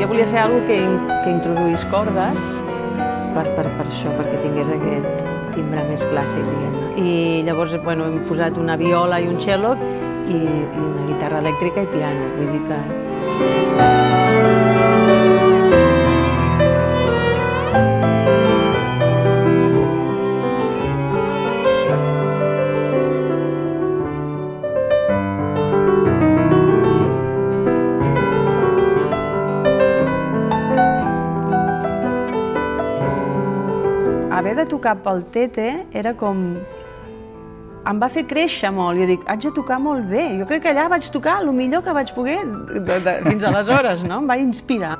jo volia fer alguna cosa que introduís cordes per això, perquè tingués aquest timbre més clàssic, diguem-ne. I llavors, bueno, hem posat una viola i un cello i una guitarra elèctrica i piano, vull dir que... Haver de tocar pel Tete era com... Em va fer créixer molt. Jo dic, haig de tocar molt bé. Jo crec que allà vaig tocar el millor que vaig poder fins aleshores, no? Em va inspirar.